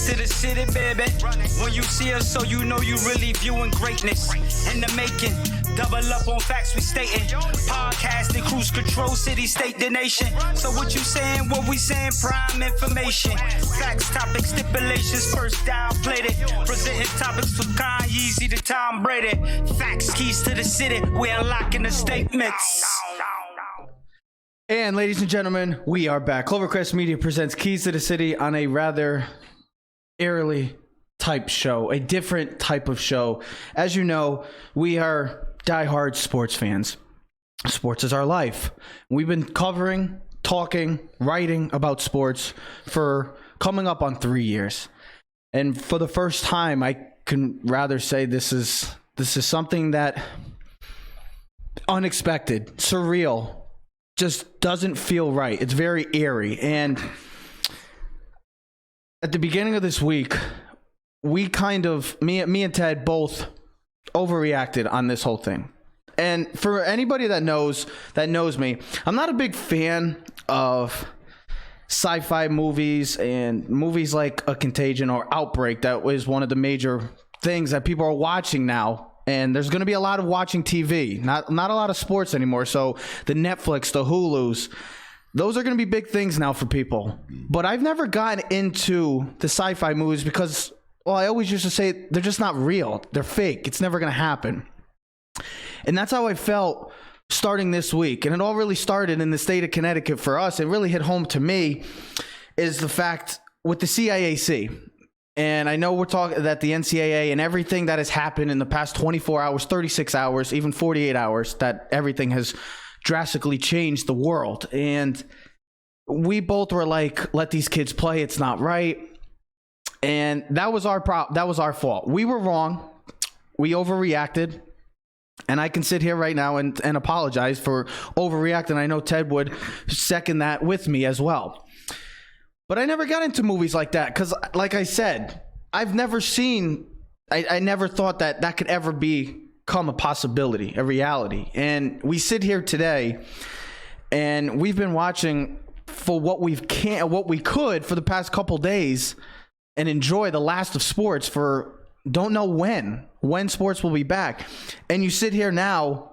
keys to the city, baby. When you see us, so you know you really viewing greatness in the making. Double up on facts we stating. Podcasting, cruise control, city, state, the nation. So what you saying, what we saying, prime information. Facts, topics, stipulations, first down, played it. Presenting topics from Kanye to Tom Brady. Facts, keys to the city, we're unlocking the statements. And ladies and gentlemen, we are back. Clovercrest Media presents Keys to the City on a rather eerily type show, a different type of show. As you know, we are diehard sports fans. Sports is our life. We've been covering, talking, writing about sports for coming up on 3 years. And for the first time, I can rather say this is something that unexpected, surreal, just doesn't feel right. It's very eerie. And at the beginning of this week, we kind of, me and Ted both overreacted on this whole thing. And for anybody that knows me, I'm not a big fan of sci-fi movies and movies like A Contagion or Outbreak. That was one of the major things that people are watching now. And there's going to be a lot of watching TV, not a lot of sports anymore. So the Netflix, the Hulus, those are going to be big things now for people. But I've never gotten into the sci-fi movies because, well, I always used to say they're just not real. They're fake. It's never going to happen. And that's how I felt starting this week. And it all really started in the state of Connecticut for us. It really hit home to me is the fact with the CIAC. And I know we're talking that the NCAA and everything that has happened in the past 24 hours, 36 hours, even 48 hours, that everything has drastically changed the world. And we both were like, let these kids play. It's not right. And that was our that was our fault. We were wrong. We overreacted. And I can sit here right now and apologize for overreacting. I know Ted would second that with me as well. But I never got into movies like that because, like I said, I've never seen, I never thought that could ever become a possibility, a reality. And we sit here today and we've been watching for what we could for the past couple days and enjoy the last of sports for don't know when sports will be back. And you sit here now,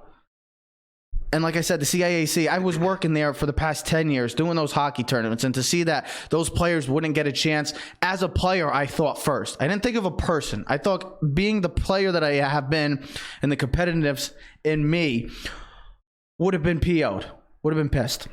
and like I said, the CIAC, I was working there for the past 10 years doing those hockey tournaments, and to see that those players wouldn't get a chance, as a player, I thought first. I didn't think of a person. I thought being the player that I have been and the competitiveness in me would have been PO'd, would have been pissed.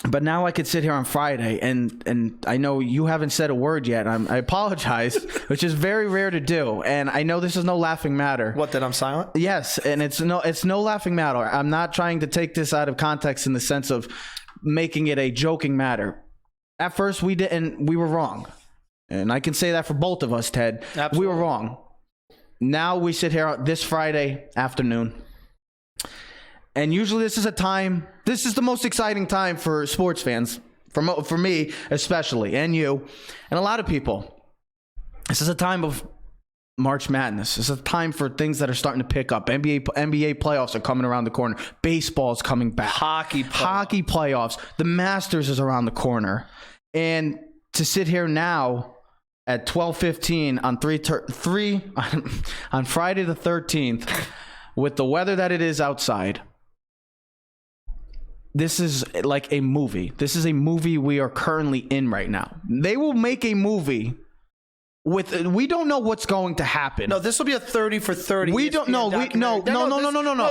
But now I could sit here on Friday, and I know you haven't said a word yet. I apologize, which is very rare to do. And I know this is no laughing matter. What, that I'm silent? Yes, and it's no laughing matter. I'm not trying to take this out of context in the sense of making it a joking matter. At first, we were wrong. And I can say that for both of us, Ted. Absolutely. We were wrong. Now we sit here this Friday afternoon. And usually this is the most exciting time for sports fans, for me especially, and you, and a lot of people. This is a time of March Madness. It's a time for things that are starting to pick up. NBA playoffs are coming around the corner. Baseball's coming back. Hockey playoffs. The Masters is around the corner. And to sit here now at 12:15 on Friday the 13th, with the weather that it is outside, this is like a movie. This is a movie we are currently in right now. They will make a movie with, we don't know what's going to happen. No, this will be a 30 for 30. We don't know. No.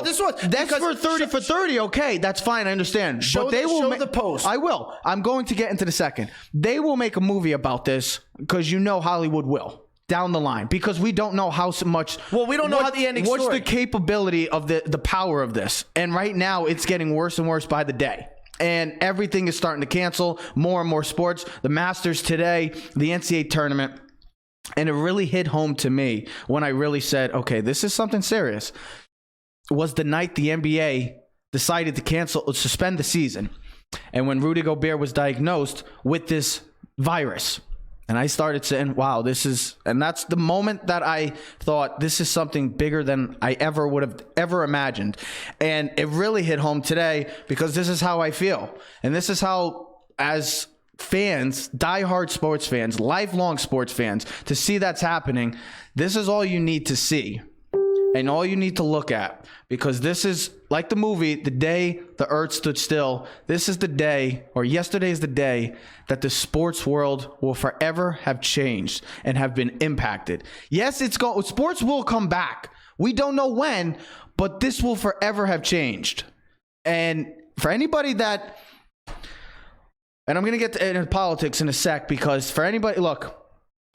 This was That's for 30 for 30. Okay, that's fine. I understand. Show the post. I will. I'm going to get into the second. They will make a movie about this because you know Hollywood will. Down the line, because we don't know how much. Well, we don't know how the ending What's story. the capability of the power of this? And right now, it's getting worse and worse by the day. And everything is starting to cancel. More and more sports. The Masters today, the NCAA tournament. And it really hit home to me when I really said, okay, this is something serious. Was the night the NBA decided to suspend the season. And when Rudy Gobert was diagnosed with this virus. And I started saying, wow, and that's the moment that I thought this is something bigger than I ever would have ever imagined. And it really hit home today because this is how I feel. And this is how, as fans, diehard sports fans, lifelong sports fans, to see that's happening, this is all you need to see and all you need to look at, because this is like the movie, The Day the Earth Stood Still. This is the day, or yesterday is the day, that the sports world will forever have changed and have been impacted. Yes, sports will come back. We don't know when, but this will forever have changed. And for anybody that, and I'm going to get into politics in a sec, because for anybody, look,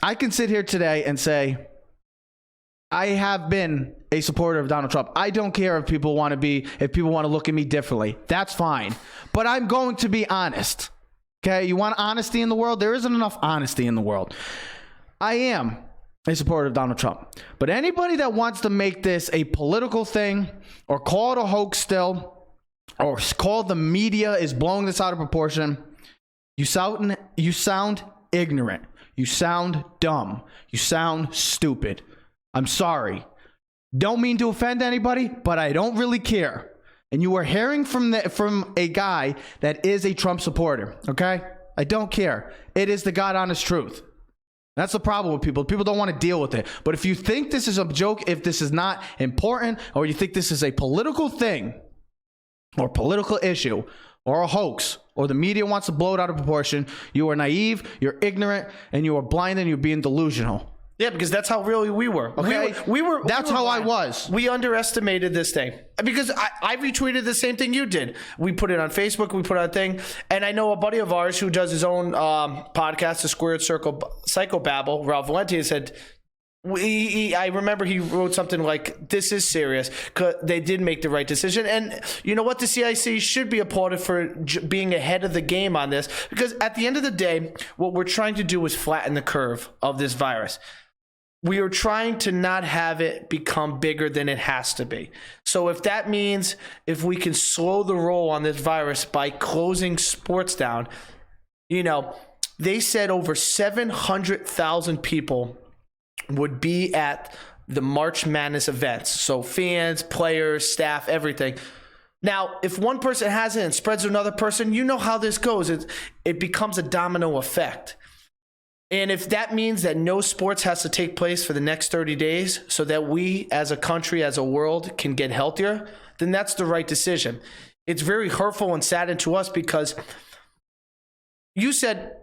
I can sit here today and say, I have been a supporter of Donald Trump. I don't care if people want to look at me differently. That's fine. But I'm going to be honest. Okay? You want honesty in the world? There isn't enough honesty in the world. I am a supporter of Donald Trump. But anybody that wants to make this a political thing, or call it a hoax still, or call the media is blowing this out of proportion, you sound ignorant. You sound dumb. You sound stupid. I'm sorry. Don't mean to offend anybody, but I don't really care. And you are hearing from a guy that is a Trump supporter, okay? I don't care. It is the God honest truth. That's the problem with people. People don't want to deal with it. But if you think this is a joke, if this is not important, or you think this is a political thing, or political issue, or a hoax, or the media wants to blow it out of proportion, you are naive, you're ignorant, and you are blind, and you're being delusional. Yeah, because that's how really we were. Okay, that's how I was. We underestimated this thing, because I retweeted the same thing you did. We put it on Facebook. We put out a thing, and I know a buddy of ours who does his own podcast, The Squared Circle Psychobabble, Ralph Valenti, said, I remember he wrote something like, "This is serious. They did make the right decision." And you know what? The CIAC should be applauded for being ahead of the game on this, because at the end of the day, what we're trying to do is flatten the curve of this virus. We are trying to not have it become bigger than it has to be. So if that means if we can slow the roll on this virus by closing sports down, they said over 700,000 people would be at the March Madness events. So fans, players, staff, everything. Now, if one person has it and spreads to another person, you know how this goes. It becomes a domino effect. And if that means that no sports has to take place for the next 30 days so that we as a country, as a world, can get healthier, then that's the right decision. It's very hurtful and saddened to us, because you said,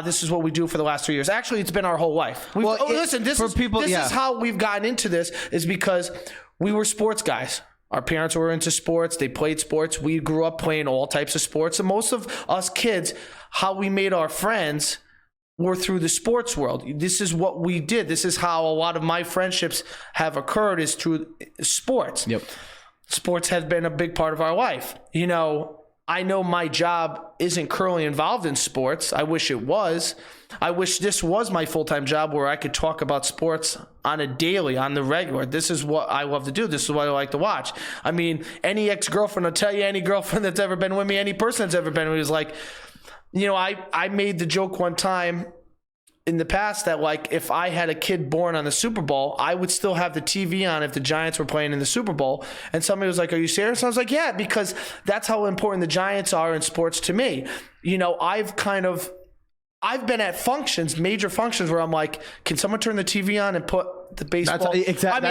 this is what we do for the last 3 years. Actually, it's been our whole life. This is how we've gotten into this, is because we were sports guys. Our parents were into sports. They played sports. We grew up playing all types of sports. And most of us kids, how we made our friends were through the sports world. This is what we did. This is how a lot of my friendships have occurred, is through sports. Yep. Sports has been a big part of our life. I know my job isn't currently involved in sports. I wish it was. I wish this was my full-time job, where I could talk about sports on a daily, on the regular. This is what I love to do. This is what I like to watch. I mean, any ex-girlfriend will tell you, any girlfriend that's ever been with me, any person that's ever been with me is like, I made the joke one time in the past that, like, if I had a kid born on the Super Bowl, I would still have the TV on if the Giants were playing in the Super Bowl. And somebody was like, "Are you serious?" And I was like, "Yeah, because that's how important the Giants are in sports to me." I've been at functions, major functions, where I'm like, "Can someone turn the TV on and put the baseball?" Exactly.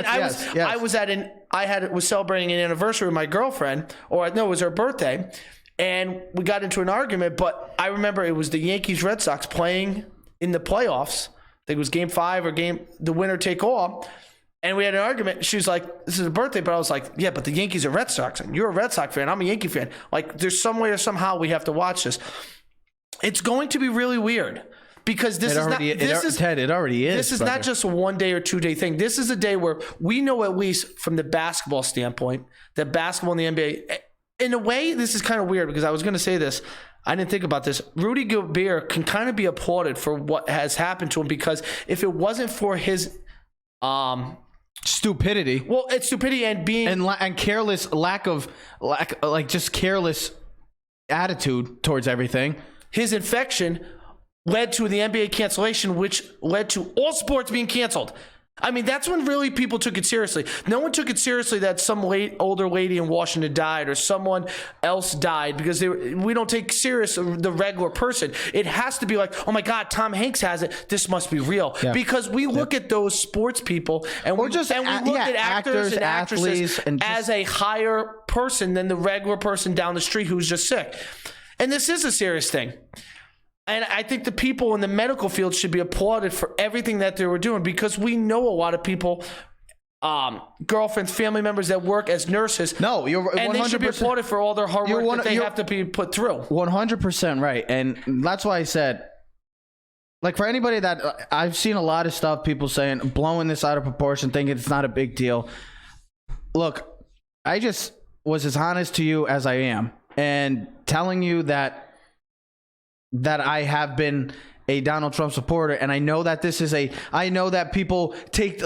I was celebrating an anniversary with my girlfriend, or no, it was her birthday, and we got into an argument. But I remember it was the Yankees Red Sox playing in the playoffs. I think it was game 5 or the winner take all. And we had an argument. She was like, "This is a birthday." But I was like, "Yeah, but the Yankees are Red Sox. And you're a Red Sox fan. I'm a Yankee fan. Like, there's some way or somehow we have to watch this." It's going to be really weird, because it already is. This is not just a 1 day or 2 day thing. This is a day where we know, at least from the basketball standpoint, that basketball in the NBA, in a way, this is kind of weird, because I was going to say this. I didn't think about this. Rudy Gobert can kind of be applauded for what has happened to him, because if it wasn't for his stupidity, it's stupidity and being and careless just careless attitude towards everything, his infection led to the NBA cancellation, which led to all sports being canceled. I mean, that's when really people took it seriously. No one took it seriously that some older lady in Washington died or someone else died because we don't take serious the regular person. It has to be like, oh my God, Tom Hanks has it. This must be real. Yeah. Because we look at those sports people and we look at actors and actresses as a higher person than the regular person down the street who's just sick. And this is a serious thing. And I think the people in the medical field should be applauded for everything that they were doing, because we know a lot of people, girlfriends, family members that work as nurses. No, you're 100%. And they should be applauded for all their hard work that they have to be put through. 100% right. And that's why I said, like, for anybody that I've seen a lot of stuff, people saying, blowing this out of proportion, thinking it's not a big deal. Look, I just was as honest to you as I am and telling you that I have been a Donald Trump supporter, and I know that I know that people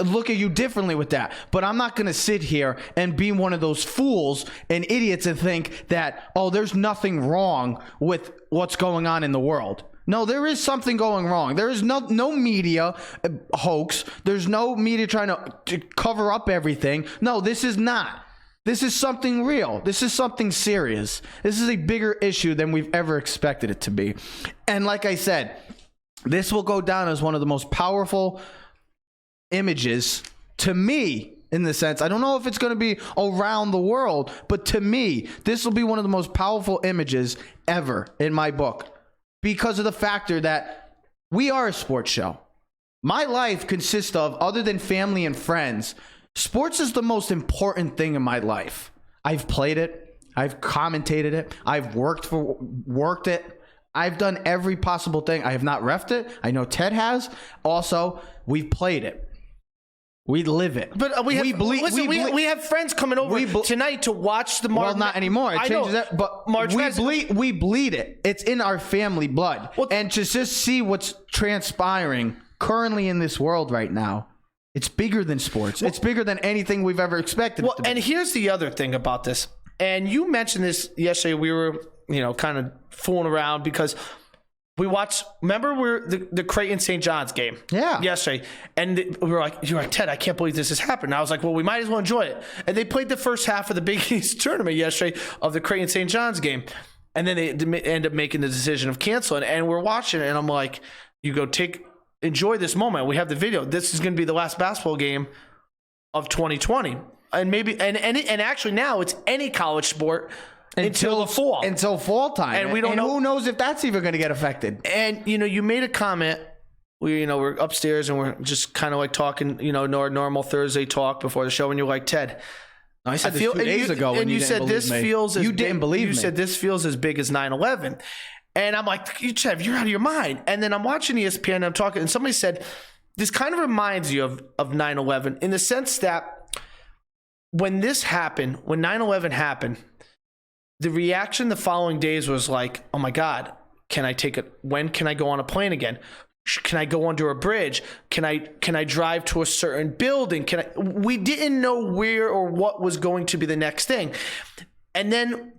look at you differently with that, but I'm not going to sit here and be one of those fools and idiots and think that, oh, there's nothing wrong with what's going on in the world. No, there is something going wrong. There is no media hoax. There's no media trying to cover up everything. No, this is not. This is something real. This is something serious. This is a bigger issue than we've ever expected it to be. And like I said, this will go down as one of the most powerful images to me, in the sense, I don't know if it's going to be around the world, but to me, this will be one of the most powerful images ever in my book, because of the factor that we are a sports show. My life consists of, other than family and friends, sports is the most important thing in my life. I've played it. I've commentated it. I've worked it. I've done every possible thing. I have not reffed it. I know Ted has. Also, we've played it. We live it. But we have friends coming over tonight to watch the March. Well, not anymore. It changes that. But we bleed it. It's in our family blood. And to just see what's transpiring currently in this world right now, it's bigger than sports. It's bigger than anything we've ever expected. Well, and here's the other thing about this. And you mentioned this yesterday. We were, kind of fooling around because we watched. Remember, the Creighton St. John's game. Yeah. Yesterday, and we were like, "You're like, Ted, I can't believe this has happened." And I was like, "Well, we might as well enjoy it." And they played the first half of the Big East tournament yesterday of the Creighton St. John's game, and then they end up making the decision of canceling. And we're watching it, and I'm like, "You go enjoy this moment. We have the video. This is going to be the last basketball game of 2020, and maybe and actually now it's any college sport until the fall, until fall time, and we don't know. Who knows if that's even going to get affected? And you made a comment. We're upstairs and we're just kind of like talking, our normal Thursday talk before the show, and you're like, Ted. I said this 2 days ago, and you said this feels as you didn't believe me. You said this feels as big as 9/11. And I'm like, Chev, you're out of your mind. And then I'm watching ESPN and I'm talking, and somebody said, this kind of reminds you of 9/11 in the sense that when this happened, when 9/11 happened, the reaction the following days was like, oh my God, when can I go on a plane again? Can I go under a bridge? Can I drive to a certain building? We didn't know where or what was going to be the next thing. And then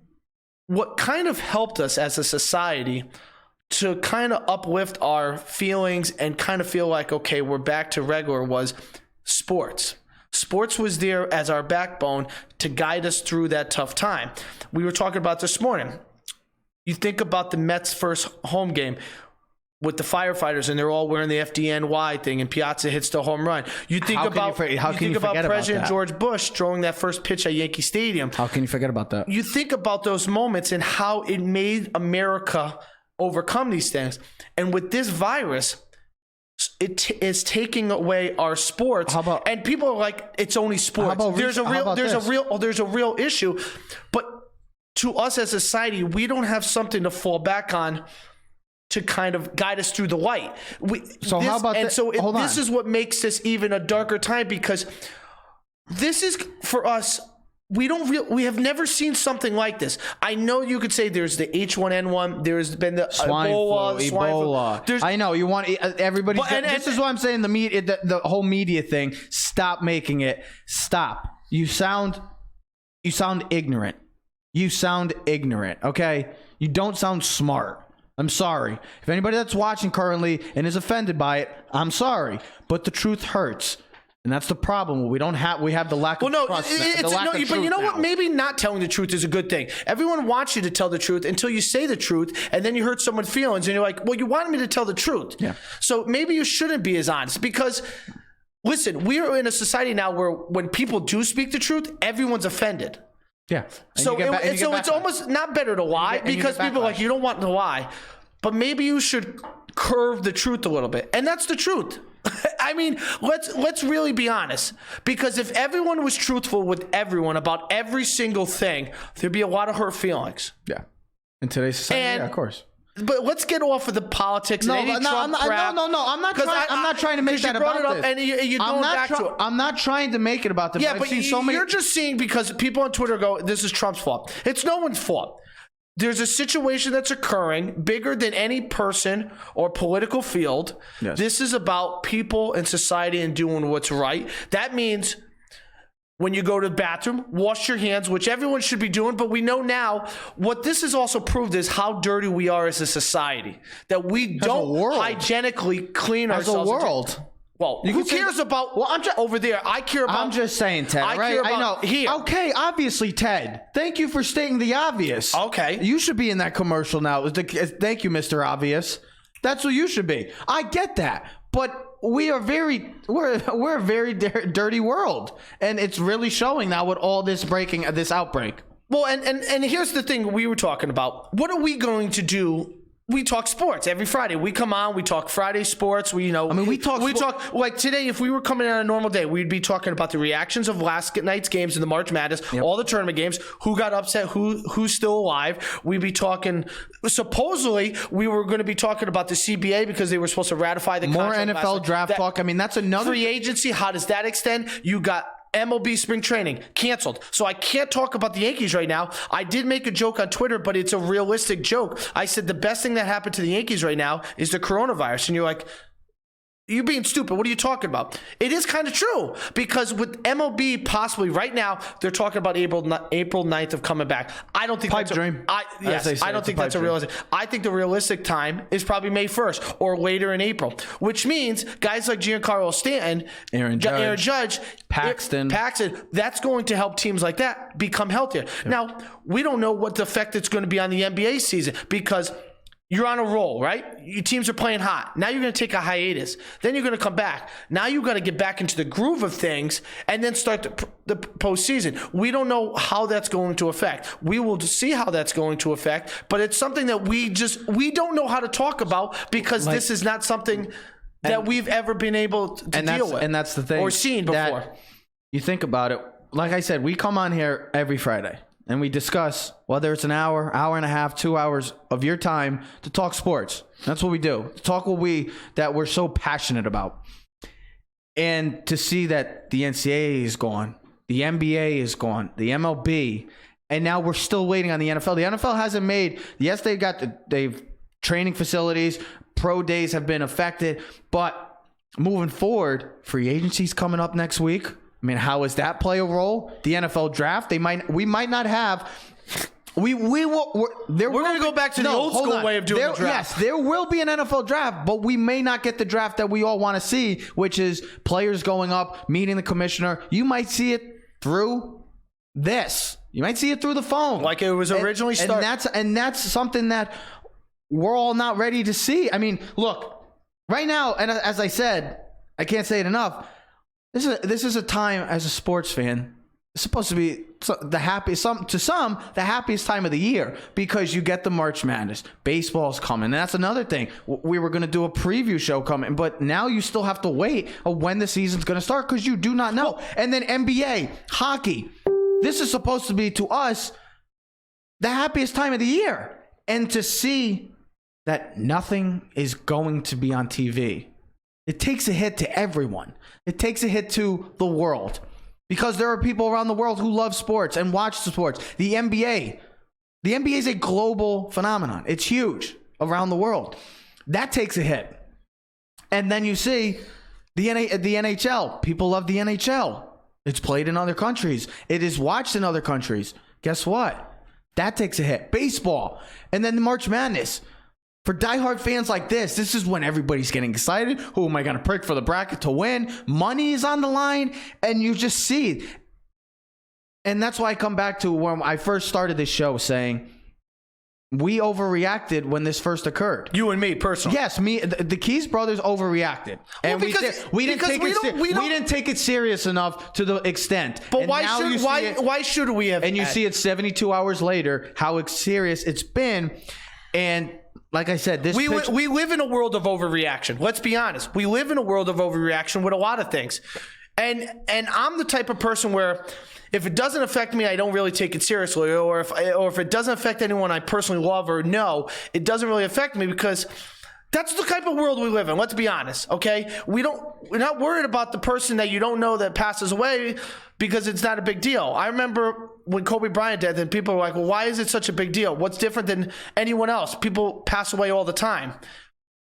what kind of helped us as a society to kind of uplift our feelings and kind of feel like, okay, we're back to regular, was sports. Sports was there as our backbone to guide us through that tough time. We were talking about this morning. You think about the Mets' first home game with the firefighters, and they're all wearing the FDNY thing, and Piazza hits the home run. You think about President George Bush throwing that first pitch at Yankee Stadium. How can you forget about that? You think about those moments and how it made America overcome these things. And with this virus, it is taking away our sports. And people are like, it's only sports. There's a real issue. But to us as a society, we don't have something to fall back on to kind of guide us through the light. This is what makes this even a darker time, because this is, for us, we have never seen something like this. I know you could say there's the H1N1, there's been the Ebola. I know you want everybody. This is why I'm saying the media, the whole media thing. Stop making it. Stop. You sound ignorant. You sound ignorant. Okay. You don't sound smart. I'm sorry. If anybody that's watching currently and is offended by it, I'm sorry. But the truth hurts. And that's the problem. We have the lack of trust. But you know what? Maybe not telling the truth is a good thing. Everyone wants you to tell the truth until you say the truth, and then you hurt someone's feelings, and you're like, well, you wanted me to tell the truth. Yeah. So maybe you shouldn't be as honest because, listen, we're in a society now where when people do speak the truth, everyone's offended. Yeah. So it's almost not better to lie because people are like, you don't want to lie. But maybe you should curve the truth a little bit. And that's the truth. I mean, let's really be honest. Because if everyone was truthful with everyone about every single thing, there'd be a lot of hurt feelings. Yeah. In today's society, yeah, of course. But let's get off of the politics. I'm not trying to make that about this. And you're going back to it. I'm not trying to make it about this. Yeah, but you're just seeing because people on Twitter go, this is Trump's fault. It's no one's fault. There's a situation that's occurring bigger than any person or political field. Yes. This is about people and society and doing what's right. That means when you go to the bathroom, wash your hands, which everyone should be doing. But we know now what this has also proved is how dirty we are as a society. That we don't hygienically clean ourselves. As a world. Well, who cares about over there? I care about. I'm just saying, Ted. I know. Here. Okay, obviously, Ted. Thank you for stating the obvious. Okay. You should be in that commercial now. Thank you, Mr. Obvious. That's what you should be. I get that, but we're a very dirty world, and it's really showing now with all this outbreak. Well, and here's the thing we were talking about. What are we going to do? We talk sports every Friday. We come on. We talk Friday sports. We talk like today. If we were coming on a normal day, we'd be talking about the reactions of last night's games in the March Madness, all the tournament games, who got upset, who's still alive. We'd be talking. Supposedly, we were going to be talking about the CBA because they were supposed to ratify the more NFL draft talk. I mean, that's another free agency. How does that extend? You got MLB spring training canceled. So I can't talk about the Yankees right now. I did make a joke on Twitter, but it's a realistic joke. I said the best thing that happened to the Yankees right now is the coronavirus. And you're like, you're being stupid. What are you talking about? It is kind of true because with MLB possibly right now, they're talking about April 9th of coming back. I don't think pipe dream. I don't think that's a realistic. I think the realistic time is probably May 1st or later in April, which means guys like Giancarlo Stanton, Aaron Judge, Paxton, that's going to help teams like that become healthier. Yep. Now, we don't know what the effect it's going to be on the NBA season because you're on a roll, right? Your teams are playing hot. Now you're going to take a hiatus. Then you're going to come back. Now you got to get back into the groove of things and then start the postseason. We don't know how that's going to affect. We will see how that's going to affect, but it's something that we don't know how to talk about because this is not something that we've ever been able to deal with. And that's the thing. Or seen before. You think about it. Like I said, we come on here every Friday. And we discuss whether it's an hour, hour and a half, 2 hours of your time to talk sports. That's what we do. To talk that we're so passionate about. And to see that the NCAA is gone, the NBA is gone, the MLB, and now we're still waiting on the NFL. The NFL hasn't made. Yes, they've training facilities, pro days have been affected, but moving forward, free agency's coming up next week. I mean, how does that play a role? The NFL draft, we might not have. We're going to go back to the old school way of doing the draft. Yes, there will be an NFL draft, but we may not get the draft that we all want to see, which is players going up, meeting the commissioner. You might see it through this. You might see it through the phone, like it was originally started. And that's something that we're all not ready to see. I mean, look, right now, and as I said, I can't say it enough. This is a time as a sports fan. It's supposed to be the happiest time of the year because you get the March Madness. Baseball's coming. And that's another thing. We were going to do a preview show coming, but now you still have to wait when the season's going to start because you do not know. And then NBA, hockey. This is supposed to be, to us, the happiest time of the year. And to see that nothing is going to be on TV, it takes a hit to everyone. It takes a hit to the world because there are people around the world who love sports and watch the sports. The NBA is a global phenomenon. It's huge around the world. That takes a hit. And then you see the NHL. People love the NHL. It's played in other countries. It is watched in other countries. Guess what? That takes a hit. Baseball. And then the March Madness. For diehard fans like this is when everybody's getting excited. Who am I going to pick for the bracket to win? Money is on the line, and you just see it. And that's why I come back to when I first started this show saying we overreacted when this first occurred. You and me, personally. Yes, me. The Keys brothers overreacted, and we didn't take it serious enough to the extent. But why should we have? And you see it 72 hours later how serious it's been, and like I said, we live in a world of overreaction. Let's be honest. We live in a world of overreaction with a lot of things, and I'm the type of person where, if it doesn't affect me, I don't really take it seriously. Or if it doesn't affect anyone I personally love or know, it doesn't really affect me, because that's the type of world we live in. Let's be honest, okay? We're not worried about the person that you don't know that passes away, because it's not a big deal. I remember when Kobe Bryant died, and people were like, well, why is it such a big deal? What's different than anyone else? People pass away all the time.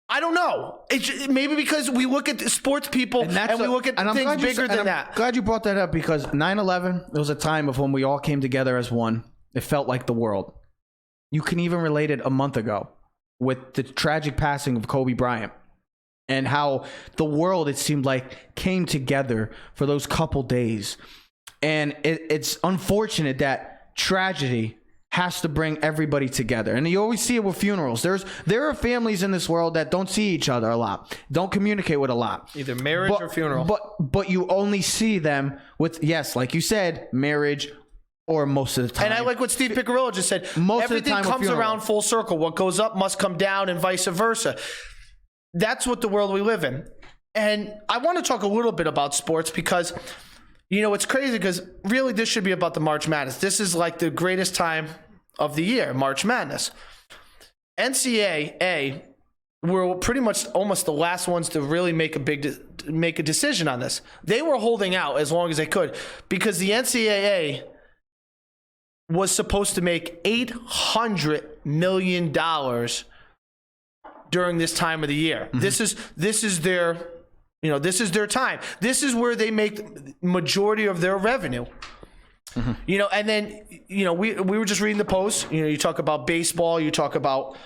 I don't know. It's maybe because we look at sports people and we look at things bigger than that. I'm glad you brought that up, because 9/11, it was a time of when we all came together as one. It felt like the world. You can even relate it a month ago with the tragic passing of Kobe Bryant, and how the world, it seemed like, came together for those couple days. And it's unfortunate that tragedy has to bring everybody together. And you always see it with funerals. There are families in this world that don't see each other a lot, don't communicate with a lot. Either marriage or funeral. But you only see them with, yes, like you said, marriage, or most of the time. And I like what Steve Piccirillo just said. Everything comes around full circle. What goes up must come down, and vice versa. That's what the world we live in. And I want to talk a little bit about sports, because it's crazy, because really this should be about the March Madness. This is like the greatest time of the year, March Madness. NCAA were pretty much almost the last ones to really make a decision on this. They were holding out as long as they could, because the NCAA was supposed to make $800 million during this time of the year. Mm-hmm. This is their time. This is where they make majority of their revenue. Mm-hmm. And then, we were just reading the post. You talk about baseball, you talk about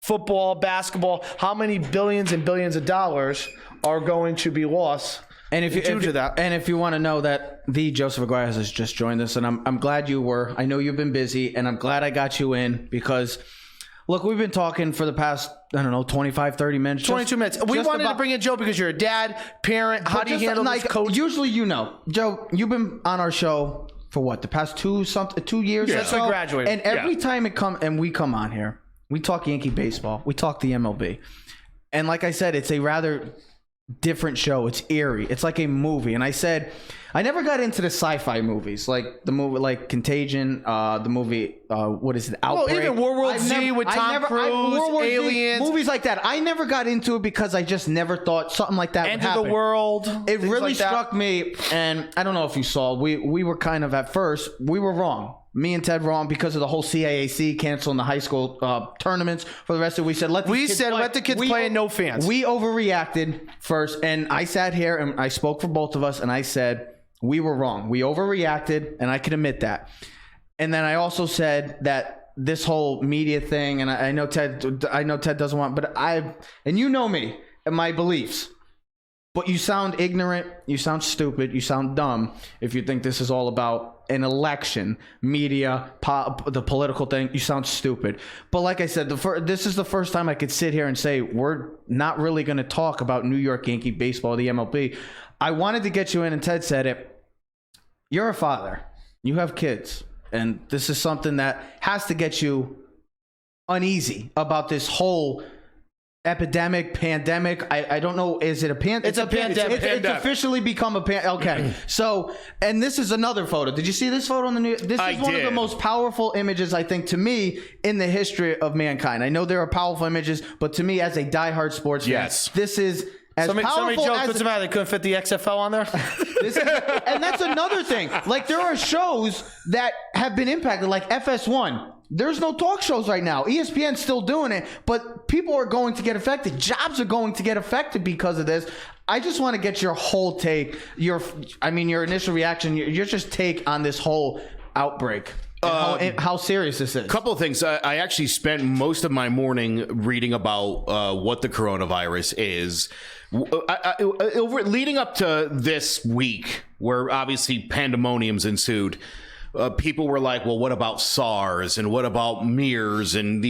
football, basketball. How many billions and billions of dollars are going to be lost? And if you want to know that, the Joseph Aguiar has just joined us, and I'm glad you were. I know you've been busy, and I'm glad I got you in, because look, we've been talking for the past, 25, 30 minutes. 22 minutes. We wanted to bring in Joe because you're a dad, parent. How do you handle this, coach? Usually, Joe, you've been on our show for what, the past 2 years? Yeah, since we graduated. And every time we come on here, we talk Yankee baseball, we talk the MLB. And like I said, it's a rather different show. It's eerie. It's like a movie. And I said, I never got into the sci-fi movies, like the movie, like Contagion, the movie, what is it, Outbreak. Well, even World War Z with Tom Cruise, Aliens. Movies like that. I never got into it because I just never thought something like that would happen. End of the World. It really struck me, and I don't know if you saw, we were kind of, at first, we were wrong. Me and Ted wrong because of the whole CIAC canceling the high school tournaments for the rest of it. We said, let the kids play and no fans. We overreacted first, and I sat here and I spoke for both of us, and I said, we were wrong. We overreacted, and I can admit that. And then I also said that this whole media thing, and I know Ted doesn't want, but and you know me and my beliefs, but you sound ignorant, you sound stupid, you sound dumb if you think this is all about an election, media, the political thing. You sound stupid. But like I said, this is the first time I could sit here and say we're not really going to talk about New York Yankee baseball, the MLB. I wanted to get you in, and Ted said it. You're a father. You have kids. And this is something that has to get you uneasy about this whole pandemic. I don't know. Is it a pandemic? It's a pandemic. It's officially become a pandemic. Okay. So, and this is another photo. Did you see this photo on the news? This is one of the most powerful images, I think, to me, in the history of mankind. I know there are powerful images, but to me, as a diehard sports fan, this is somebody joked, what's the matter? They couldn't fit the XFL on there? And that's another thing. Like, there are shows that have been impacted, like FS1. There's no talk shows right now. ESPN's still doing it, but people are going to get affected. Jobs are going to get affected because of this. I just want to get your whole take, your initial reaction, your just take on this whole outbreak. and how serious this is. Couple of things. I actually spent most of my morning reading about what the coronavirus is. Leading up to this week, where obviously pandemoniums ensued, people were like, well, what about SARS and what about MERS? And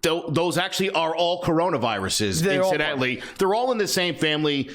those actually are all coronaviruses, incidentally. They're all in the same family.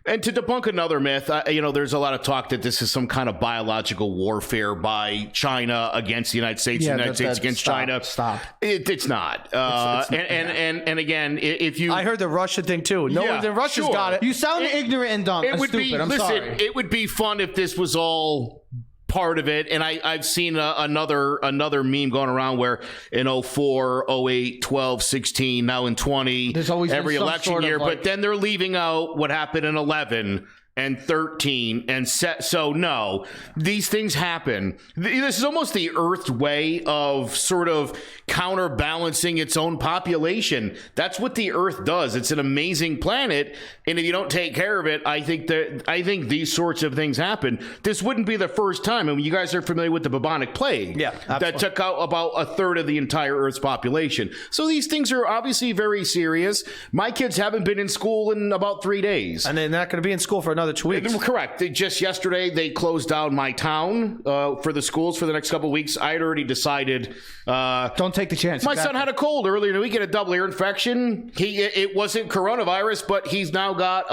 And to debunk another myth, there's a lot of talk that this is some kind of biological warfare by China against the United States, the United States against China. Stop. It's not. And again, if you... I heard the Russia thing, too. Russia's got it. You sound ignorant and dumb and stupid. I'm sorry. It would be fun if this was all part of it, and I've seen another meme going around where in 04, 08, 12, 16, now in 20, there's always every election year, like, but then they're leaving out what happened in 11 and 13 and so no, these things happen. This is almost the Earth's way of sort of counterbalancing its own population. That's what the Earth does. It's an amazing planet, and if you don't take care of it, I think these sorts of things happen. This wouldn't be the first time. I mean, you guys are familiar with the bubonic plague. Yeah, absolutely. That took out about a third of the entire Earth's population. So these things are obviously very serious. My kids haven't been in school in about 3 days. And they're not going to be in school for another 2 weeks. Correct. Just yesterday, they closed down my town for the schools for the next couple of weeks. I had already decided. Don't take the chance. My son had a cold earlier in the week, a double ear infection. It wasn't coronavirus, but he's now got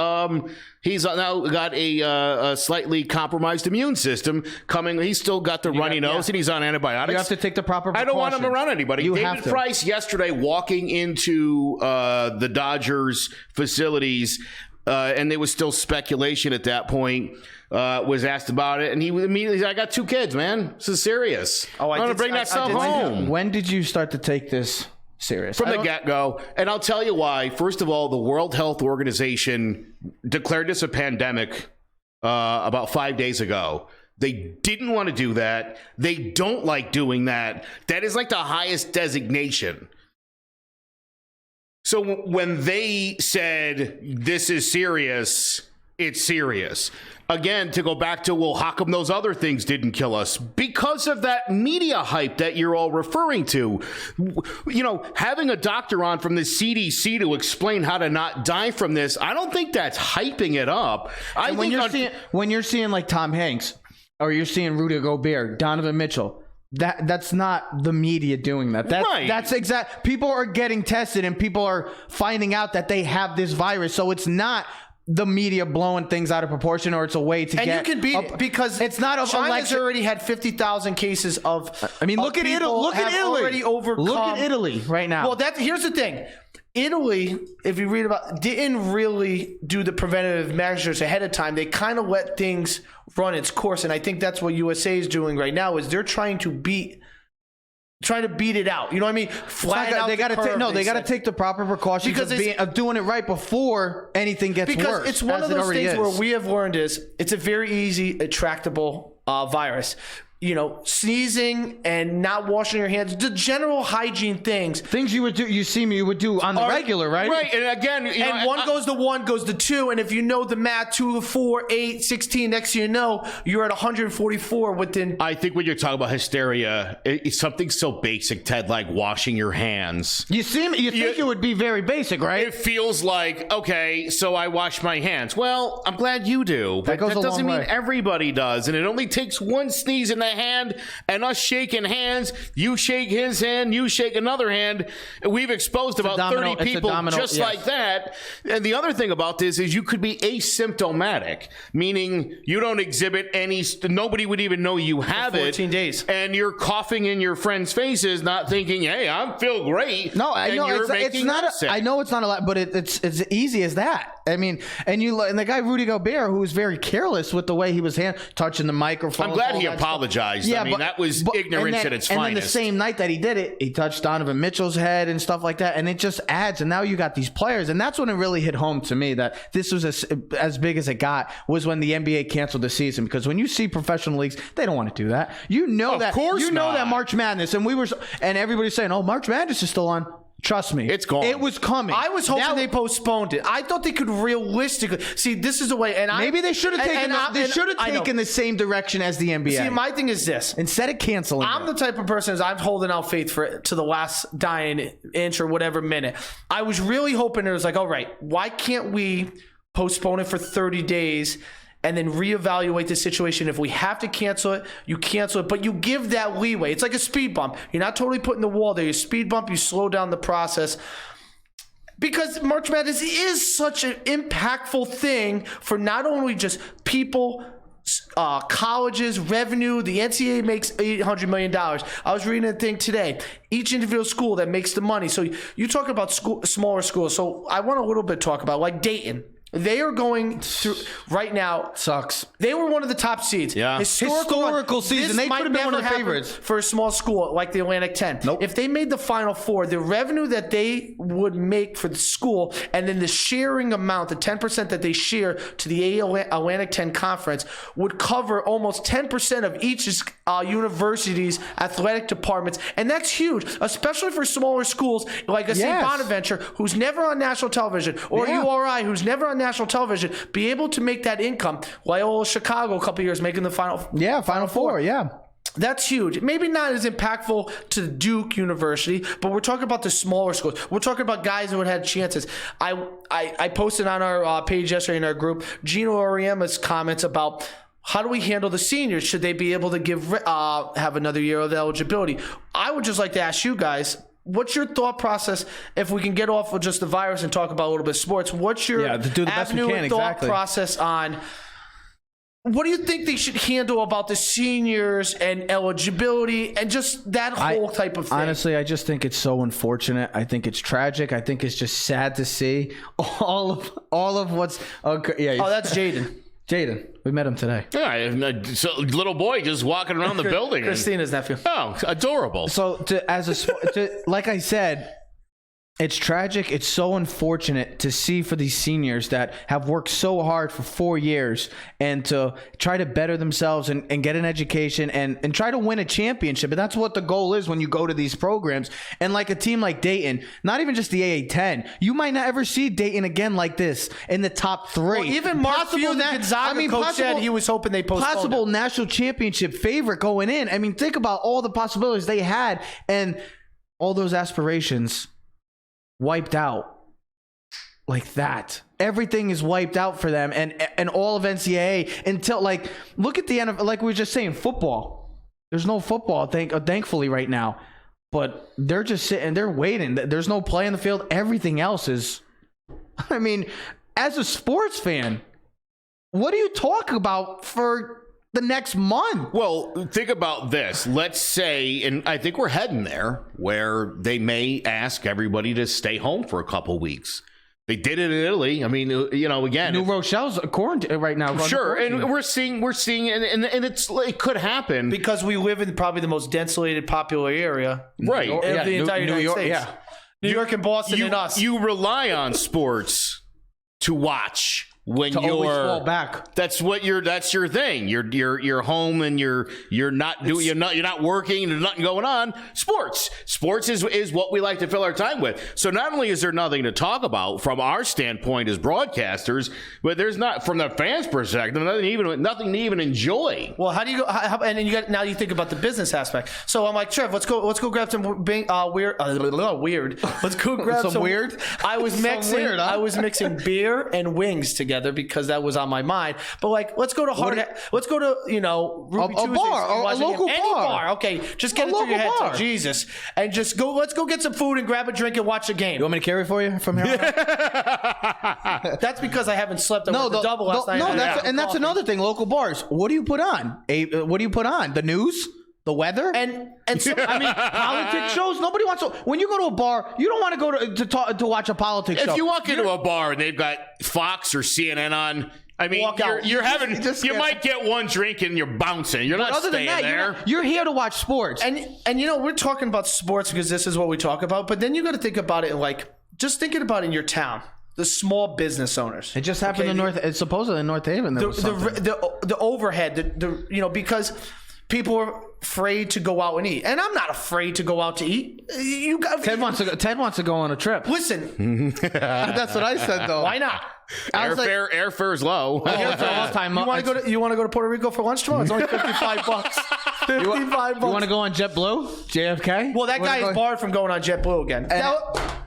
a slightly compromised immune system coming. He's still got the runny nose, and he's on antibiotics. You have to take the proper precaution. I don't want him around anybody. David Price yesterday walking into the Dodgers facilities. And there was still speculation at that point, was asked about it. And he immediately said, I got 2 kids, man. This is serious. I'm going to bring that stuff home. When did you start to take this serious? From the get-go. And I'll tell you why. First of all, the World Health Organization declared this a pandemic about 5 days ago. They didn't want to do that. They don't like doing that. That is like the highest designation. So when they said this is serious, it's serious. Again, to go back to, well, how come those other things didn't kill us? Because of that media hype that you're all referring to. You know, having a doctor on from the CDC to explain how to not die from this, I don't think that's hyping it up. When you're seeing like Tom Hanks, or you're seeing Rudy Gobert, Donovan Mitchell, that's not the media doing that. That's exact. People are getting tested and people are finding out that they have this virus. So it's not the media blowing things out of proportion, or it's a way to get. And you can beat it because it's not. China's already had 50,000 cases of. I mean, look at Italy. Look at Italy. Already overcome. Look at Italy right now. Well, here's the thing. Italy, if you read about, didn't really do the preventative measures ahead of time. They kind of let things run its course, and I think that's what USA is doing right now. Is they're trying to beat it out. You know what I mean? They got to take the proper precautions of doing it right before anything gets worse. Because it's one of those things where we have learned is it's a very easy, attractable virus. You know, sneezing and not washing your hands, the general hygiene things you would do. You would do on the regular, right? Right. And again, one goes to 1 goes to 2, and if you know the math, 2 to 4, 8, 16. Next thing you know, you're at 144 within. I think when you're talking about hysteria, it's something so basic, Ted, like washing your hands. You think it would be very basic, right? It feels like, okay, so I wash my hands. Well, I'm glad you do, but that doesn't mean everybody does, and it only takes one sneeze in the hand and us shaking hands, you shake his hand, you shake another hand, we've exposed about 30 people just like that. And the other thing about this is you could be asymptomatic, meaning you don't exhibit nobody would even know you have 14 days, and you're coughing in your friends' faces, not thinking, hey, I feel great. No, I know it's not. I know it's not a lot, but it's as easy as that. I mean, and the guy Rudy Gobert, who was very careless with the way he was touching the microphone. I'm glad he apologized. Yeah, I mean, that was ignorance at its finest. And then the same night that he did it, he touched Donovan Mitchell's head and stuff like that, and it just adds. And now you got these players, and that's when it really hit home to me that this was as big as it got was when the NBA canceled the season. Because when you see professional leagues, they don't want to do that. You know that. Of course, you know that March Madness, and everybody's saying, "Oh, March Madness is still on." Trust me. It's gone. It was coming. I was hoping they postponed it. I thought they could realistically see. This is the way, and Maybe they should have taken the same direction as the NBA. See, my thing is this: instead of canceling, I'm the type of person as I'm holding out faith to the last dying inch or whatever minute. I was really hoping it was like, all right, why can't we postpone it for 30 days? And then reevaluate the situation. If we have to cancel it, you cancel it, but you give that leeway. It's like a speed bump. You're not totally putting the wall there. You speed bump, you slow down the process. Because March Madness is such an impactful thing for not only just people, colleges, revenue. The NCAA makes $800 million. I was reading a thing today. Each individual school that makes the money. So you're talking about smaller schools. So I want a little bit to talk about, like Dayton. They are going through right now. Sucks. They were one of the top seeds. Yeah. Historical season. They could have been one of the favorites for a small school like the Atlantic 10. Nope. If they made the Final Four, the revenue that they would make for the school, and then the sharing amount, the 10% that they share to the Atlantic 10 conference, would cover almost 10% of each university's athletic departments, and that's huge, especially for smaller schools like a St. Bonaventure, who's never on national television, or URI, who's never on national television, be able to make that income. Loyola Chicago a couple years making the Final Four. That's huge. Maybe not as impactful to Duke University, but we're talking about the smaller schools. We're talking about guys who had chances. I posted on our page yesterday in our group Gino Auriemma's comments about how do we handle the seniors? Should they be able to have another year of eligibility? I would just like to ask you guys, what's your thought process if we can get off of just the virus and talk about a little bit of sports? What's your avenue and thought process on what do you think they should handle about the seniors and eligibility and just that whole type of thing? Honestly, I just think it's so unfortunate. I think it's tragic. I think it's just sad to see all of what's okay. Oh, that's Jaden. We met him today. Yeah, so little boy just walking around the building. Christina's nephew. Oh, adorable. So, like I said, it's tragic. It's so unfortunate to see for these seniors that have worked so hard for 4 years and to try to better themselves and get an education and try to win a championship. And that's what the goal is when you go to these programs. And like a team like Dayton, not even just the AA10, you might not ever see Dayton again like this in the top three. Well, even Mark Few, the Gonzaga coach, said he was hoping they postponed possible national championship favorite going in. I mean, think about all the possibilities they had and all those aspirations wiped out like that. Everything is wiped out for them and all of NCAA until, like, look at the NFL, like we were just saying, football. There's no football, thankfully, right now. But they're just sitting, they're waiting. There's no play in the field. Everything else is, I mean, as a sports fan, what do you talk about for the next month? Well, think about this. Let's say, and I think we're heading there, where they may ask everybody to stay home for a couple weeks. They did it in Italy. I mean, again, New Rochelle's quarantined right now. Sure, and we're seeing, and it could happen because we live in probably the most densely popular area, right? Of the entire United States. Yeah, New York and Boston and us. You rely on sports to watch. When to always fall back. That's your thing. You're home and you're not working and there's nothing going on. Sports is what we like to fill our time with. So not only is there nothing to talk about from our standpoint as broadcasters, but there's not from the fans' perspective nothing to even enjoy. Well, how do you go? And then now you think about the business aspect. So I'm like, Trev, let's go grab some weird. Let's go grab some weird. I was mixing beer and wings together because that was on my mind. But like, let's go to Ruby Tuesdays, a local bar. Any bar. Okay, just get it through your head. So, Jesus, and just go. Let's go get some food and grab a drink and watch a game. You want me to carry for you from here on out? That's because I haven't slept. No, the double last night. No, that's another thing. Local bars. What do you put on? What do you put on? The news? The weather? And so, I mean, politics shows. Nobody wants to. When you go to a bar, you don't want to go to watch a politics show. If you walk into a bar and they've got Fox or CNN on, I mean, you're having. You might get one drink and you're bouncing. You're not staying there. You're here to watch sports. And we're talking about sports because this is what we talk about. But then you got to think about it like just thinking about in your town. The small business owners. It just happened in It's supposedly in North Haven. The overhead. Because people afraid to go out and eat, and I'm not afraid to go out to eat. Ted wants to go on a trip. Listen, That's what I said though. why not? Airfare's low. You want to go to Puerto Rico for lunch tomorrow? It's only $55. $55. You want to go on JetBlue, JFK? Well, that guy is barred from going on JetBlue again.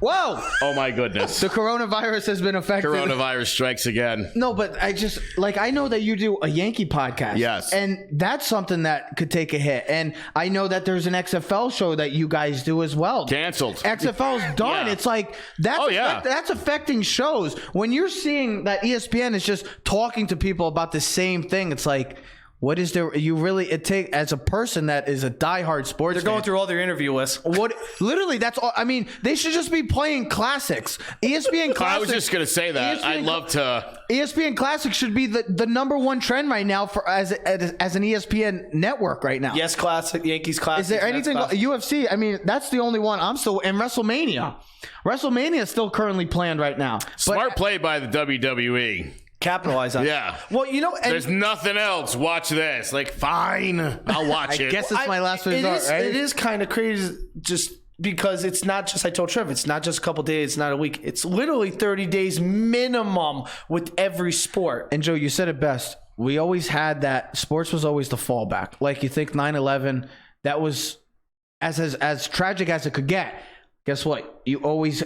Whoa! Oh my goodness. The coronavirus has been affected. Coronavirus strikes again. No, but I know that you do a Yankee podcast. Yes. And that's something that could take a hit. And I know that there's an XFL show that you guys do as well. Canceled. XFL's done. Yeah. It's like that's affecting shows. When you're seeing that ESPN is just talking to people about the same thing, it's like, what is there? As a person that is a diehard sports They're going through all their interview lists. Literally, that's all. I mean, they should just be playing classics. ESPN Classics. I was just going to say that. I'd love to. ESPN Classics should be the number one trend right now for as an ESPN network right now. Yes, classic. Yankees classic. Is there anything UFC? I mean, that's the only one I'm still. And WrestleMania. WrestleMania is still currently planned right now. Smart play by the WWE. Capitalize on it. Yeah. Well, there's nothing else. Watch this. Like, fine, I'll watch it. I guess it's my last resort, right? It is kind of crazy just because it's not just, I told Trev, it's not just a couple days, it's not a week. It's literally 30 days minimum with every sport. And Joe, you said it best. We always had that. Sports was always the fallback. Like you think 9/11, that was as tragic as it could get. Guess what? You always...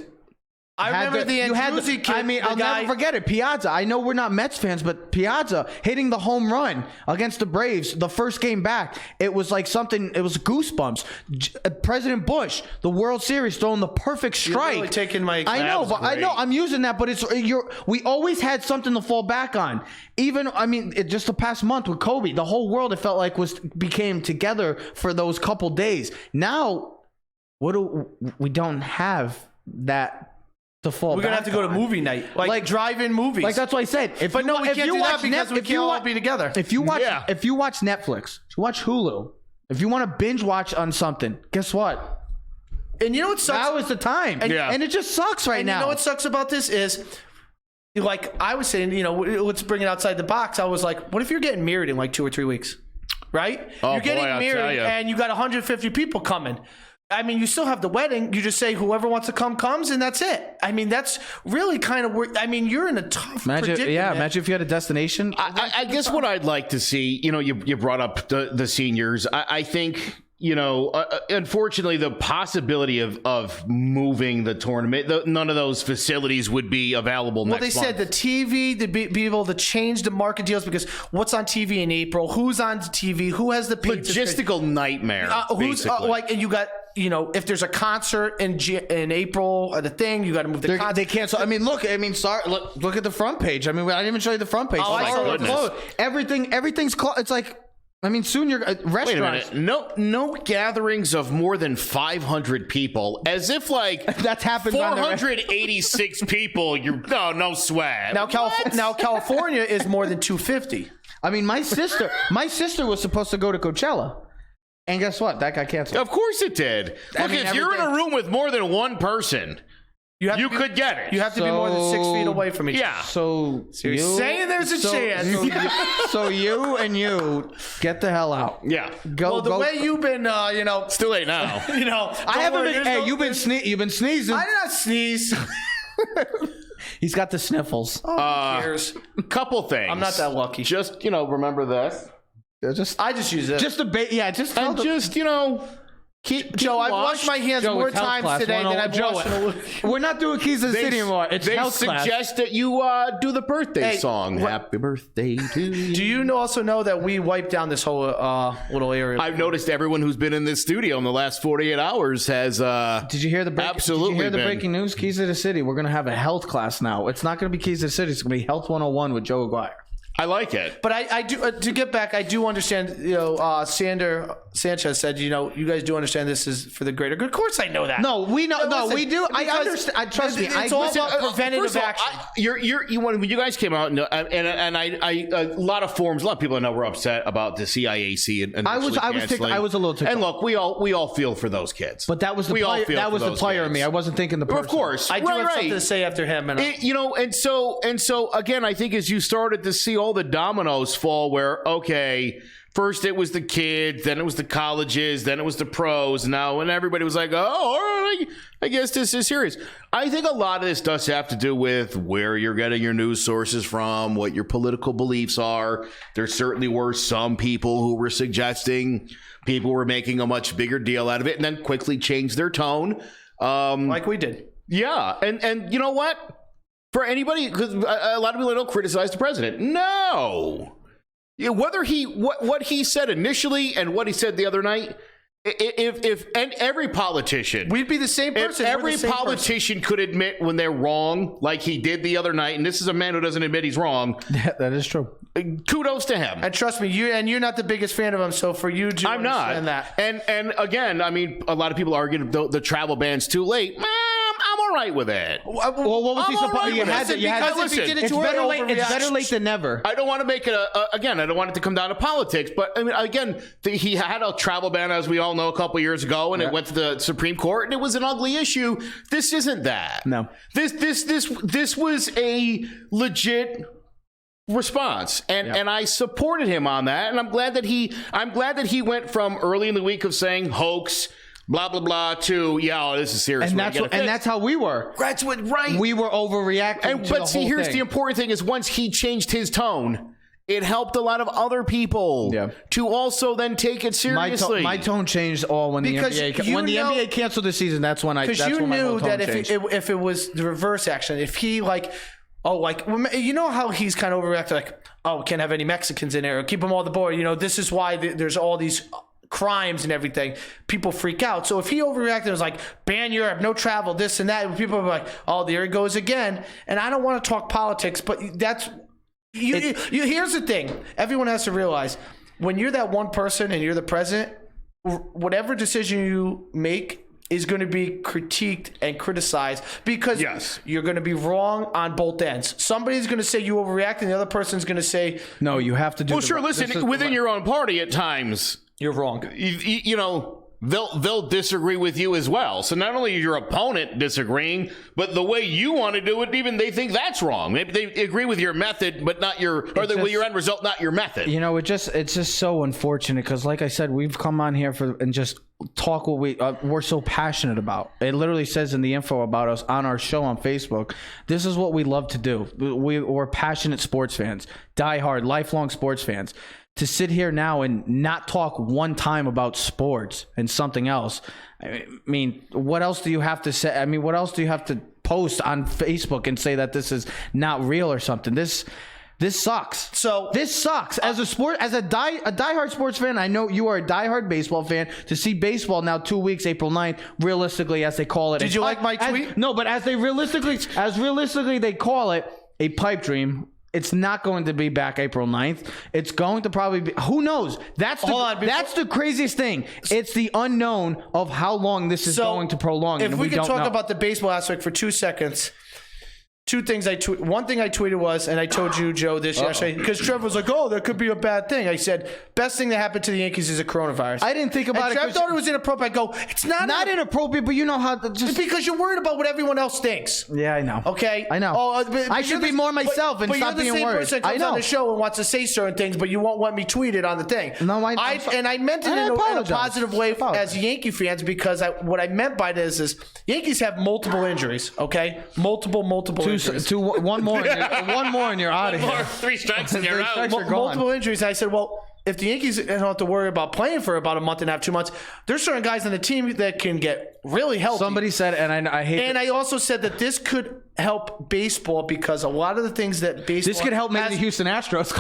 I remember the Andruzzi kid. I mean, I'll never forget it. Piazza. I know we're not Mets fans, but Piazza hitting the home run against the Braves, the first game back. It was like something. It was goosebumps. President Bush, the World Series, throwing the perfect strike. You're really taking my. I know, but I know I'm using that, but we always had something to fall back on. Even just the past month with Kobe, the whole world it felt like became together for those couple days. Now, we don't have that. We're gonna have to go to movie night, like drive-in movies. Like that's what I said. We can't do that because we can't all be together. If you watch Netflix, if you watch Hulu, if you want to binge watch on something, guess what? And you know what sucks? Now is the time. And it just sucks right now. You know what sucks about this is, like I was saying, let's bring it outside the box. I was like, what if you're getting married in like 2 or 3 weeks, right? Oh, you're getting I'll married and you got 150 people coming. I mean, you still have the wedding. You just say whoever wants to come comes, and that's it. I mean, that's really kind of weird. I mean, you're in a tough predicament. Yeah, imagine if you had a destination. I guess what I'd like to see, you brought up the seniors. I think, unfortunately, the possibility of moving the tournament, none of those facilities would be available next month. Well, they said the TV, to be able to change the market deals because what's on TV in April, who's on TV, who has the logistical nightmare. Basically. And you got, if there's a concert in April or the thing, you got to move the concert. They cancel. Look at the front page. I didn't even show you the front page. Oh, my goodness. Everything's closed. It's like, soon you're restaurants. Wait a minute. No gatherings of more than 500 people. As if that's happened. 486 people. No sweat. Now California is more than 250. My sister was supposed to go to Coachella. And guess what? That got canceled. Of course it did. Look, if you're in a room with more than one person, you could get it. You have to be more than 6 feet away from each other. Yeah. So you're saying there's a chance. So you and you get the hell out. Yeah. Go. Way you've been, it's too late now. I haven't been. Hey, you've been sneezing. I did not sneeze. He's got the sniffles. Oh, who cares? Couple things. I'm not that lucky. Just remember this. I just use it. Just keep Joe, I've washed my hands more times today than I've washed. We're not doing Keys to the City anymore. It's health class. They suggest that you do the birthday song. Happy birthday to you. Do you also know that we wiped down this whole little area? I've noticed everyone who's been in this studio in the last 48 hours has. Did you hear the breaking news? Keys to the City. We're going to have a health class now. It's not going to be Keys to the City. It's going to be Health 101 with Joe Aguiar. I like it. But I do, to get back, I do understand, Sander Sanchez said, you guys do understand this is for the greater good. Of course I know that. No, we know. No, we do. I understand. Trust me. It's all about preventative action. When you guys came out, and a lot of forums, a lot of people I know were upset about the CIAC. And I was a little ticked. And look, we all feel for those kids. But that was the player in me. I wasn't thinking the person. Of course. I do have something to say after him. And so again, I think as you started to see all the dominoes fall where, okay, first it was the kids, then it was the colleges, then it was the pros. Now, and everybody was like, oh, all right, I guess this is serious. I think a lot of this does have to do with where you're getting your news sources from, what your political beliefs are. There certainly were some people who were suggesting people were making a much bigger deal out of it and then quickly changed their tone. Like we did. Yeah. And you know what? For anybody, because a lot of people don't criticize the president. No. Yeah, whether what he said initially and what he said the other night, if every politician, we'd be the same person. If every politician could admit when they're wrong, like he did the other night, and this is a man who doesn't admit he's wrong. Yeah, that is true. Kudos to him. And trust me, you're not the biggest fan of him, so for you to understand that. And again, I mean, a lot of people argue the travel ban's too late. I'm all right with it. Well, what was he supposed to? You had to listen. It's better late than never. I don't want to make it again. I don't want it to come down to politics, but I mean, again, he had a travel ban, as we all know, a couple years ago, and it went to the Supreme Court, and it was an ugly issue. This isn't that. No. This was a legit response, and I supported him on that, and I'm glad that he went from early in the week of saying hoax, blah blah blah, to this is serious, and that's how we were. That's what, right? We were overreacting. But see, here's the important thing: is once he changed his tone, it helped a lot of other people to also then take it seriously. My tone changed all when the NBA canceled the season. That's when I. Because you knew that if it was the reverse action, if he you know how he's kind of overreacted, like, oh, can't have any Mexicans in there, or keep them all on the board. You know, this is why there's all these crimes and everything. People freak out. So if he overreacted, it was like, ban Europe, no travel, this and that. People are like, oh, there he goes again. And I don't want to talk politics, but that's here's the thing. Everyone has to realize, when you're that one person and you're the president, whatever decision you make is going to be critiqued and criticized, because you're going to be wrong on both ends. Somebody's going to say you overreact, and the other person's going to say, no, you have to do. Well, sure. Listen, within your own party, at times you're wrong. You know, they'll disagree with you as well. So not only is your opponent disagreeing, but the way you want to do it, even they think that's wrong. Maybe they agree with your method, but not your end result, not your method. You know, it's just so unfortunate, because, like I said, we've come on here and just talk what we're so passionate about. It literally says in the info about us on our show on Facebook, this is what we love to do. We're passionate sports fans, diehard, lifelong sports fans. To sit here now and not talk one time about sports and something else, I mean, what else do you have to say? I mean, what else do you have to post on Facebook and say that this is not real or something? This sucks. So this sucks. As a diehard sports fan, I know you are a diehard baseball fan. To see baseball now 2 weeks, April 9th, realistically, as they call it. Did you like my tweet? No, but as realistically they call it, a pipe dream. It's not going to be back April 9th. It's going to probably be, who knows? That's the craziest thing. It's the unknown of how long this is going to prolong. If we could talk about the baseball aspect for 2 seconds. Two things one thing I tweeted was, and I told you, Joe, this yesterday, because Trevor was like, oh, that could be a bad thing. I said, best thing that happened to the Yankees is a coronavirus. I didn't think about it. I thought it was inappropriate. I go, it's not inappropriate, but you know how it's because you're worried about what everyone else thinks. Yeah, I know. Okay? I know. I should be more myself and stop being worried. But you're the same person that comes on the show and wants to say certain things, but you won't want me tweeted on the thing. No, I meant it in a positive way as Yankee fans, because what I meant by this is Yankees have multiple injuries, okay? Multiple injuries. One more and you're out of here. 3 strikes and you're out. Multiple injuries. I said, well, if the Yankees don't have to worry about playing for about a month and a half, 2 months, there's certain guys on the team that can get really healthy. Somebody said, and I hate. And I also said that this could help baseball, because a lot of the things that baseball this could help maybe the Houston Astros.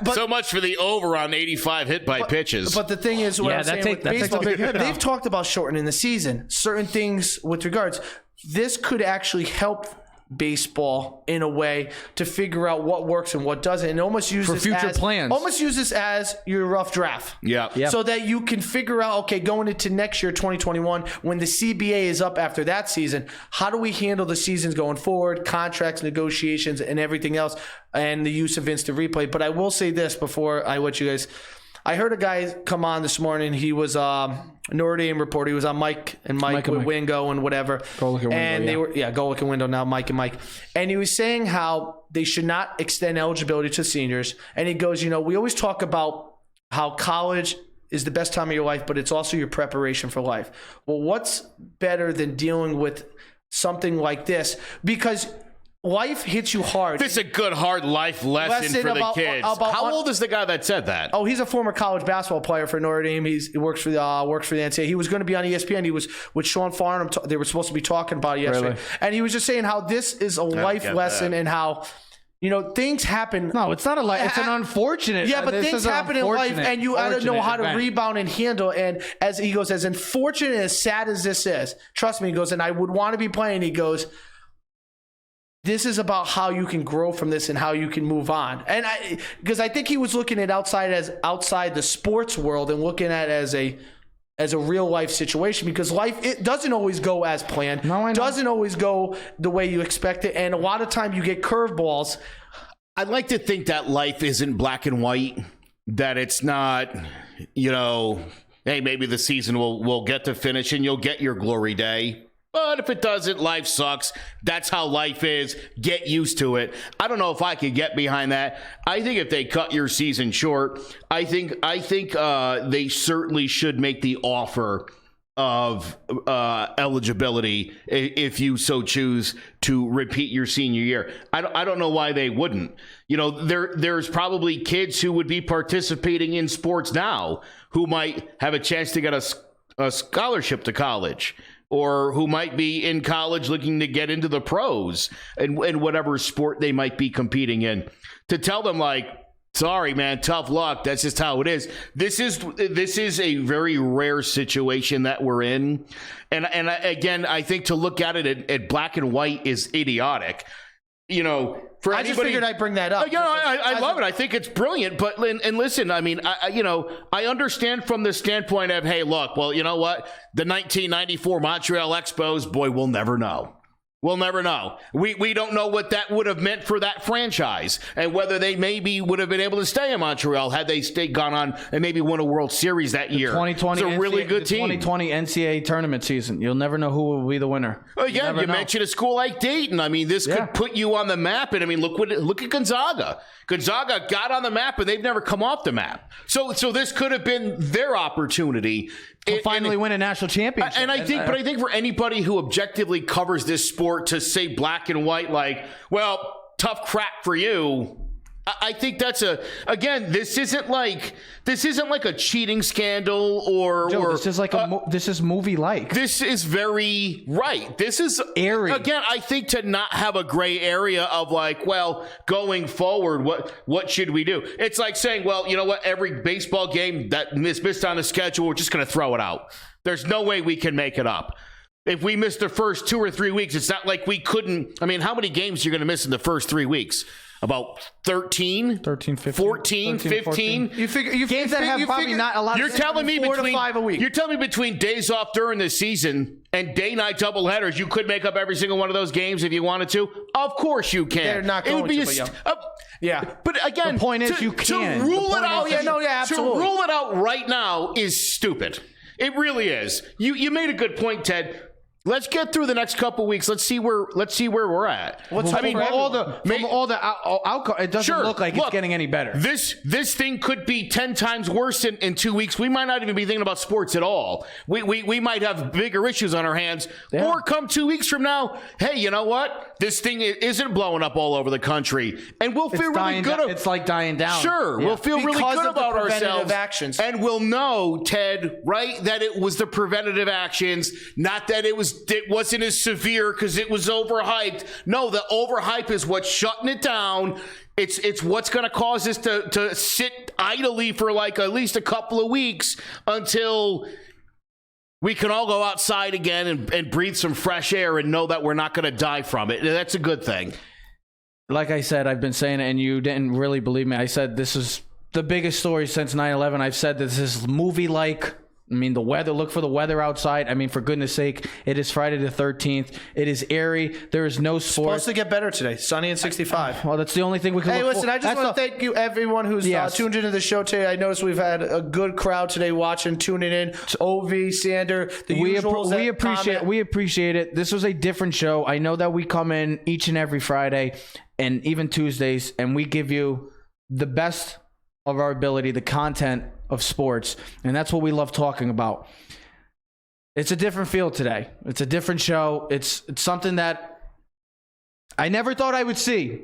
But so much for the over on 85 hit by pitches. But the thing is, what I'm saying with baseball, they've talked about shortening the season. Certain things with regards. This could actually help baseball in a way to figure out what works and what doesn't, and almost use this future plans. Almost use this as your rough draft. Yeah. So that you can figure out, okay, going into next year, 2021, when the CBA is up after that season, how do we handle the seasons going forward, contracts, negotiations, and everything else, and the use of instant replay. But I will say this before I let you guys. I heard a guy come on this morning. He was Notre Dame reporter. He was on Mike and Wingo and whatever. Go Look at Wingo, and they were Go Look at Wingo now. Mike and Mike. And he was saying how they should not extend eligibility to seniors. And he goes, we always talk about how college is the best time of your life, but it's also your preparation for life. Well, what's better than dealing with something like this? Because life hits you hard. This is a good hard life lesson for the kids. How old is the guy that said that? Oh, he's a former college basketball player for Notre Dame. He works for the NCAA. He was going to be on ESPN. He was with Sean Farnham. They were supposed to be talking about it yesterday. Really? And he was just saying how this is a life lesson and how things happen. No, it's not a life. It's an unfortunate. Yeah, but things happen in life, and you got to know how to rebound and handle. And as he goes, as unfortunate and as sad as this is, trust me, he goes, and I would want to be playing. He goes, this is about how you can grow from this and how you can move on. And because I think he was looking at outside the sports world and looking at it as a real life situation, because life, it doesn't always go as planned. No, I know. Doesn't always go the way you expect it. And a lot of time you get curveballs. I'd like to think that life isn't black and white, that it's not, hey, maybe the season will get to finish and you'll get your glory day. But if it doesn't, life sucks. That's how life is. Get used to it. I don't know if I could get behind that. I think if they cut your season short, I think they certainly should make the offer of eligibility if you so choose to repeat your senior year. I don't know why they wouldn't. There's probably kids who would be participating in sports now who might have a chance to get a scholarship to college, or who might be in college looking to get into the pros and whatever sport they might be competing in. To tell them, sorry, man, tough luck. That's just how it is. This is a very rare situation that we're in. And again, I think to look at it at black and white is idiotic. I just figured I'd bring that up. I love it. I think it's brilliant. But and listen, I mean, I understand from the standpoint of, hey, look, well, you know what? The 1994 Montreal Expos, boy, we'll never know. We'll never know. We don't know what that would have meant for that franchise and whether they maybe would have been able to stay in Montreal had they gone on and maybe won a World Series that year. 2020 it's a really good team. 2020 NCAA tournament season. You'll never know who will be the winner. Again, you mentioned a school like Dayton. I mean, this could put you on the map. And I mean, look at Gonzaga. Gonzaga got on the map, and they've never come off the map. So this could have been their opportunity to finally win a national championship. And I think for anybody who objectively covers this sport to say black and white, tough crap for you. I think that's this isn't like a cheating scandal or this is movie like. This is very right. This is airy. Again, I think to not have a gray area of going forward, what should we do? It's like saying, well, you know what, every baseball game that is missed on the schedule, we're just going to throw it out. There's no way we can make it up. If we missed the first 2 or 3 weeks, it's not like we couldn't. I mean, how many games are you going to miss in the first 3 weeks? About 13, 15. 14, 15. You figure games that have probably not a lot. You're telling me 4 to 5 a week. You're telling me between days off during the season and day-night doubleheaders, you could make up every single one of those games if you wanted to? Of course you can. They're not going But again, the point is you can. To rule it out. Absolutely. To rule it out right now is stupid. It really is. You made a good point, Ted. Let's get through the next couple of weeks. Let's see where we're at. From all the outcome, it doesn't look like it's getting any better. This thing could be 10 times worse in 2 weeks. We might not even be thinking about sports at all. We might have bigger issues on our hands. Yeah. Or come 2 weeks from now, hey, you know what? This thing isn't blowing up all over the country, and we'll feel really good. It's like dying down. Sure, we'll feel really good about ourselves. Actions. And we'll know, Ted, right, that it was the preventative actions, not that it wasn't as severe because it was overhyped. No, the overhype is what's shutting it down. It's what's going to cause us to sit idly for at least a couple of weeks until we can all go outside again and breathe some fresh air and know that we're not going to die from it. That's a good thing. Like I said, I've been saying it, and you didn't really believe me. I said this is the biggest story since 9/11. I've said this is movie-like. I mean, the weather, look for the weather outside. I mean, for goodness sake, it is Friday the 13th. It is airy. There is no sports. Supposed to get better today. Sunny and 65. Well, that's the only thing we can Hey, look listen, for. I just want to thank you, everyone who's tuned into the show today. I noticed we've had a good crowd today watching, tuning in. Ovi, Sander, the usuals. We appreciate it. This was a different show. I know that we come in each and every Friday and even Tuesdays, and we give you the best of our ability, the content of sports, and that's what we love talking about. It's a different feel today. It's a different show. It's something that I never thought I would see.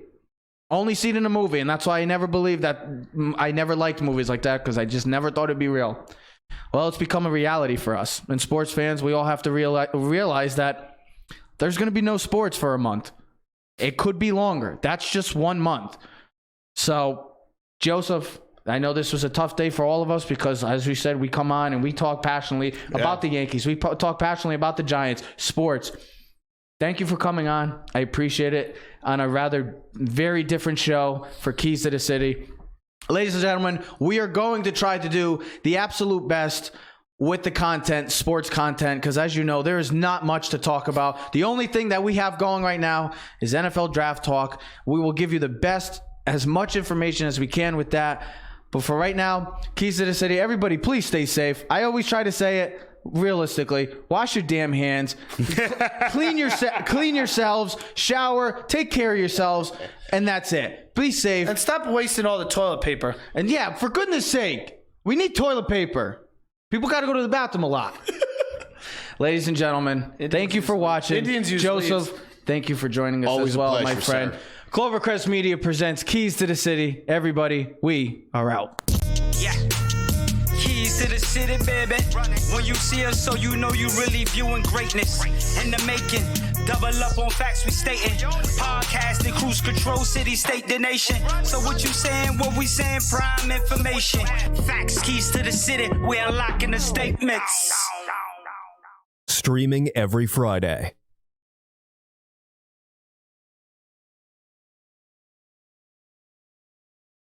Only seen in a movie, and that's why I never believed that. I never liked movies like that because I just never thought it'd be real. Well, it's become a reality for us. And sports fans, we all have to realize that there's going to be no sports for a month. It could be longer. That's just 1 month. So, Joseph, I know this was a tough day for all of us because, as we said, we come on and we talk passionately about the Yankees. We talk passionately about the Giants, sports. Thank you for coming on. I appreciate it on a rather very different show for Keys to the City. Ladies and gentlemen, we are going to try to do the absolute best with the content, sports content, because as you know, there is not much to talk about. The only thing that we have going right now is NFL draft talk. We will give you the best, as much information as we can with that. But for right now, Keys to the City, everybody, please stay safe. I always try to say it realistically. Wash your damn hands. Clean yourselves. Shower. Take care of yourselves. And that's it. Be safe. And stop wasting all the toilet paper. And yeah, for goodness sake, we need toilet paper. People got to go to the bathroom a lot. Ladies and gentlemen, thank you for watching. Indians use Joseph, leaves. Thank you for joining us Always as a well, pleasure, my friend. sir. Clovercrest Media presents Keys to the City. Everybody, we are out. Yeah. Keys to the city, baby. When you see us, so you know you really viewing greatness in the making. Double up on facts we stating. Podcasting, cruise control, city, state, the nation. So what you saying, what we saying, prime information. Facts, keys to the city, we're unlocking the statements. Streaming every Friday.